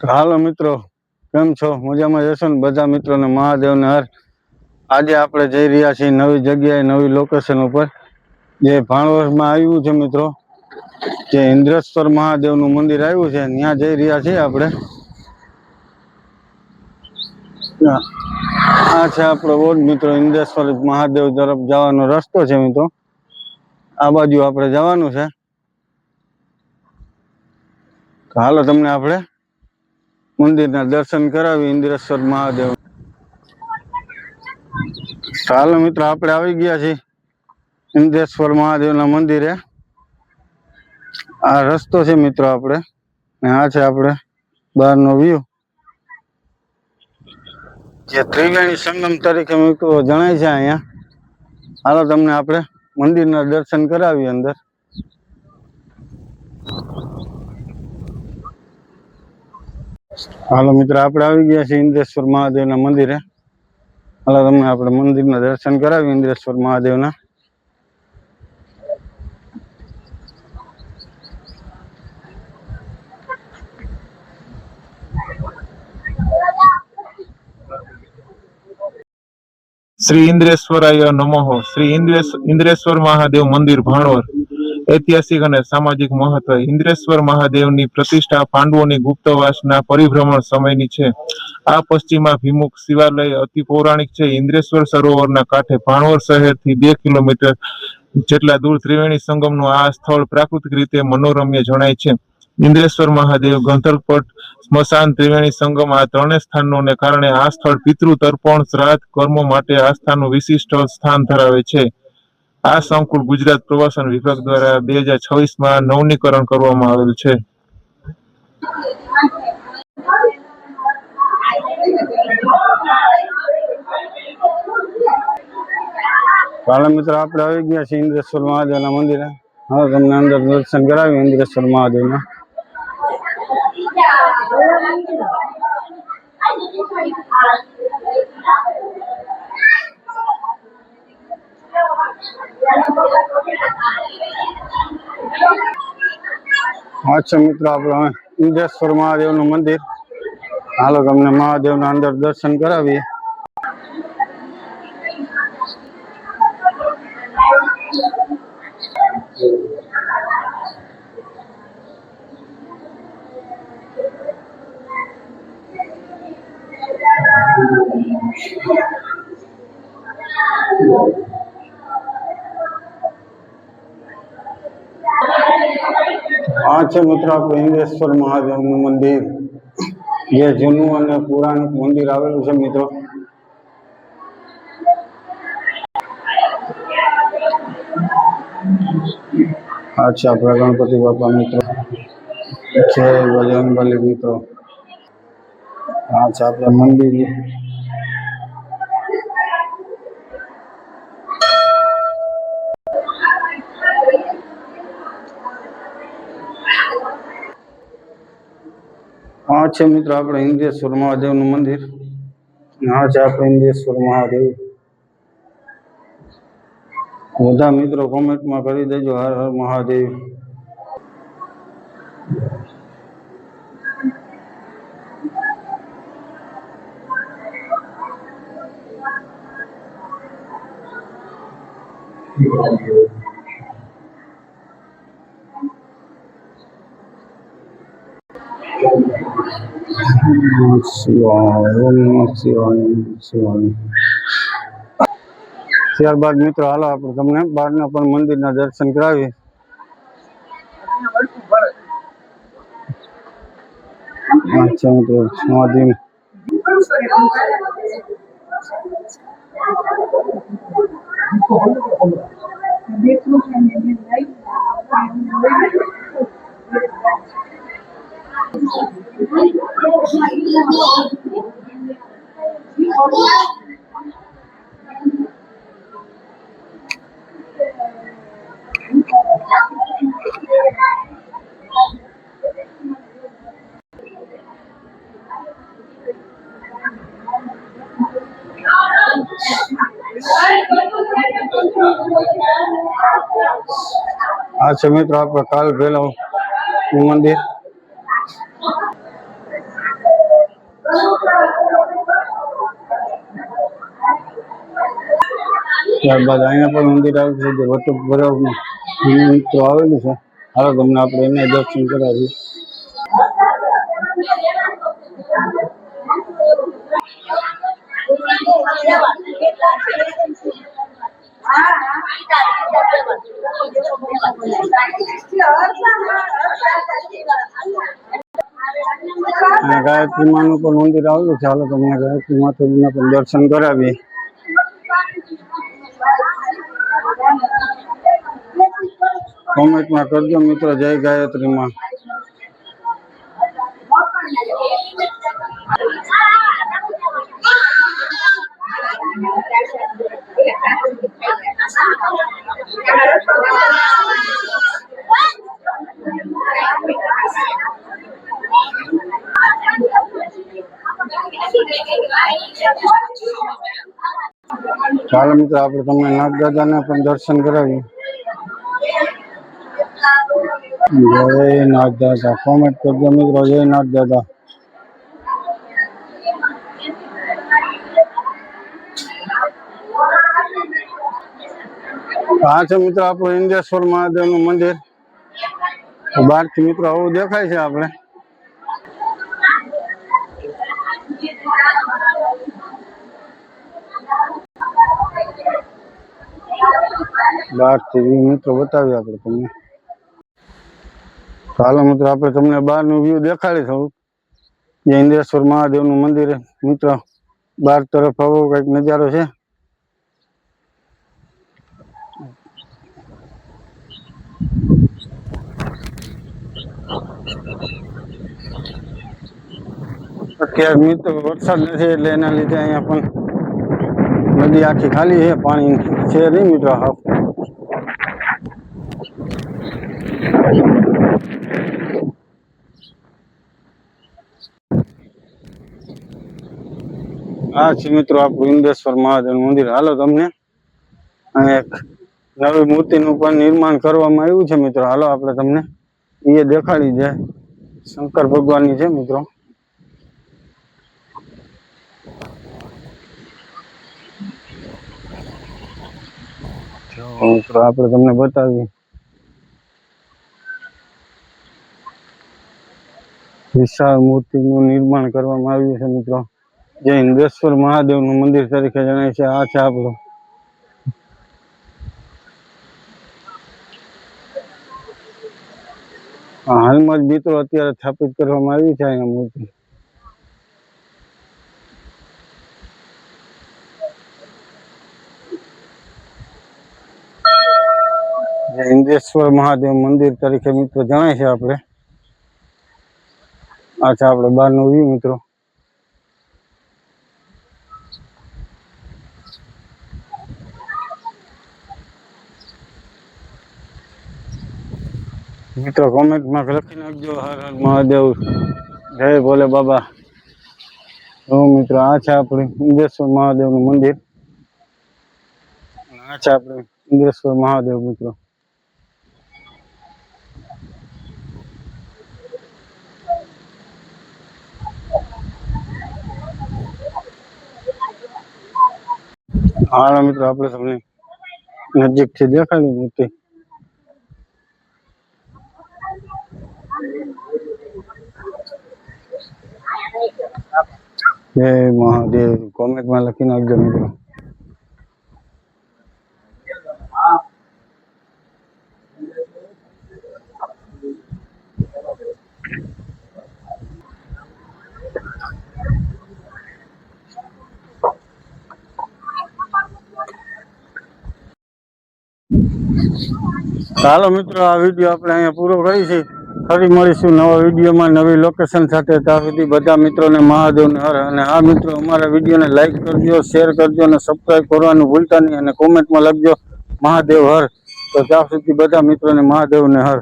હાલો મિત્રો, કેમ છો? મજામાં જશો ને બધા મિત્રોને? મહાદેવને હર. આજે આપણે જઈ રહ્યા છીએ નવી જગ્યાએ, નવી લોકેશન ઉપર, જે ભાણવડમાં આવ્યું છે મિત્રો, જે ઇન્દ્રેશ્વર મહાદેવનું મંદિર આવ્યું છે, ત્યાં જઈ રહ્યા છીએ આપણે. આ છે આપણો રોડ મિત્રો, ઇન્દ્રેશ્વર મહાદેવ તરફ જવાનો રસ્તો છે મિત્રો. આ બાજુ આપણે જવાનું છે. હાલો તમને આપણે મંદિરના દર્શન કરાવી ઇન્દ્રેશ્વર મહાદેવ. હાલો મિત્રો, આપણે આવી ગયા છીએ ઇન્દ્રેશ્વર મહાદેવના મંદિરે. આ રસ્તો છે મિત્રો આપણે, આ છે આપણે બહારનો વ્યૂ, જે ત્રિવેણી સંગમ તરીકે મિત્રો જણાય છે અહીંયા. હાલો તમને આપણે મંદિરના દર્શન કરાવીએ અંદર. હાલો મિત્રો, આપણે આવી ગયા છીએ ઇન્દ્રેશ્વર મહાદેવના મંદિરે. હાલો તમને આપણે મંદિરના દર્શન કરાવીએ ઇન્દ્રેશ્વર મહાદેવના. શ્રી ઇન્દ્રેશ્વરાય નમઃ. શ્રી ઇન્દ્રેશ્વર મહાદેવ મંદિર ભાણવડ. ઐતિહાસિક અને સામાજિક મહત્વ. ઇન્દ્રેશ્વર મહાદેવની પ્રતિષ્ઠા પાંડવોની ગુપ્તવાસના પરિભ્રમણ સમયની છે. આ પશ્ચિમાભિમુખ શિવાલય અતિ પૌરાણિક છે. ઇન્દ્રેશ્વર સરોવરના કાંઠે ભાણવડ શહેરથી 2 કિલોમીટર જેટલા દૂર ત્રિવેણી સંગમનું આ સ્થળ પ્રાકૃતિક રીતે મનોરમ્ય જણાય છે. ઇન્દ્રેશ્વર મહાદેવ, ગંધર્વપટ, સ્મશાન, ત્રિવેણી સંગમ આ ત્રણેય સ્થાનોને કારણે આ સ્થળ પિતૃ તર્પણ, શ્રાદ્ધ કર્મો માટે આસ્થાનું વિશિષ્ટ સ્થાન ધરાવે છે. આ સંકુલ ગુજરાત પ્રવાસન વિભાગ દ્વારા 2026માં નવીનીકરણ કરવામાં આવેલ છે. હાલો મિત્રો, આપણે આવી ગયા છીએ ઇન્દ્રેશ્વર મહાદેવના મંદિરે. હવે તમને અંદર દર્શન કરાવી ઇન્દ્રેશ્વર મહાદેવના. અચ્છા મિત્રો, આપણે ઇન્દ્રેશ્વર મહાદેવનું મંદિર. હાલો તમને મહાદેવના અંદર દર્શન કરાવીએ. આ છે મિત્રો આપણું ઇન્દ્રેશ્વર મહાદેવનું મંદિર, જે જૂનું અને પૌરાણિક મંદિર આવેલું છે મિત્રો. આ છે આપણા ગણપતિ બાપા મિત્રો, જય બજરંગબલી મિત્રો. આ છે આપણા મંદિર. આ છે મિત્રો આપણે ઇન્દ્રેશ્વર મહાદેવનું મંદિર. આ છે આપણે ઇન્દ્રેશ્વર મહાદેવ. બધા મિત્રો કોમેન્ટમાં કરી દેજો હર હર મહાદેવ. ત્યારબાદ મિત્રો હાલો આપણે તમને બહારના પણ મંદિરના દર્શન કરાવીએ. અચ્છા મિત્રો, સમાધિ આ છે મિત્રો આપણે કાલ ભૈરવ મંદિર. ત્યારબાદ અહીંયા પણ મંદિર આવેલું છે જે વટક ભરાવમાં મિત્રો આવેલું છે. હાલો તમને આપણે એના દર્શન કરાવીએ. અને ગાયત્રી માનું પણ મંદિર આવેલું છે. હાલો તમને ગાયત્રી માતાજીના પણ દર્શન કરાવીએ. કોમેન્ટમાં કરજો મિત્રો જય ગાયત્રી માં. ચાલો મિત્રો આપણે તમને નાગદાદાના પણ દર્શન કરાવીએ. જય નાગદાદા. કોમેન્ટ કરજો મિત્રો જય નાગદાદા. આ છે મિત્રો આપણું ઇન્દ્રેશ્વર મહાદેવ નું મંદિર. બહારથી મિત્રો આવું દેખાય છે. આપણે બહારથી મિત્રો બતાવીએ આપણે તમને. હાલો મિત્રો આપણે તમને બહારનું વ્યૂ દેખાડી થોડુંક. જે ઇન્દ્રેશ્વર મહાદેવ નું મંદિર મિત્રો બહાર તરફ આવો કઈક નજારો છે. અત્યારે મિત્રો વરસાદ નથી એટલે એના લીધે અહીંયા પણ નદી આખી ખાલી છે. પાણી છે નહીં મિત્રો. આ છે મિત્રો આપણું ઇન્દ્રેશ્વર મહાદેવ મંદિર. હાલો તમને અહીંયા એક નવી મૂર્તિનું પણ નિર્માણ કરવામાં આવ્યું છે મિત્રો. હાલો આપણે તમને એ દેખાડી જાય. શંકર ભગવાનની છે મિત્રો. મિત્રો આપણે તમને બતાવીએ. વિશાળ મૂર્તિનું નિર્માણ કરવામાં આવ્યું છે મિત્રો. જે ઇન્દ્રેશ્વર મહાદેવ નું મંદિર તરીકે જણાય છે. આ છે આપણું હાલમાં જ મિત્રો અત્યારે સ્થાપિત કરવામાં આવી છે અહીંયા મૂર્તિ. જે ઇન્દ્રેશ્વર મહાદેવ મંદિર તરીકે મિત્રો જણાય છે. આપણે આ છે આપણે બહારનું વ્યૂ મિત્રો. મિત્રો કોમેન્ટમાં લખી નાખજો હર હર મહાદેવ, જય ભોલે બાબા. તો મિત્રો આ છે આપણે ઇન્દ્રેશ્વર મહાદેવ નું મંદિર. આ છે આપણે ઇન્દ્રેશ્વર મહાદેવ મિત્રો. હાલો મિત્રો આપણે તમને નજીકથી દેખાડી મૂર્તિ. જય મહાદેવ કોમેન્ટમાં લખી નાખજો મિત્રો. ચાલો મિત્રો આ વિડીયો આપણે અહીંયા પૂરો કરી છે. ફરી મળીશું નવા વિડીયોમાં નવી લોકેશન સાથે. ત્યાં સુધી બધા મિત્રોને મહાદેવને હર. અને આ મિત્રો અમારા વિડીયોને લાઈક કરજો, શેર કરજો અને સબસ્ક્રાઈબ કરવાનું ભૂલતા નહીં. અને કોમેન્ટમાં લખજો મહાદેવ હર. તો ત્યાં સુધી બધા મિત્રોને મહાદેવને હર.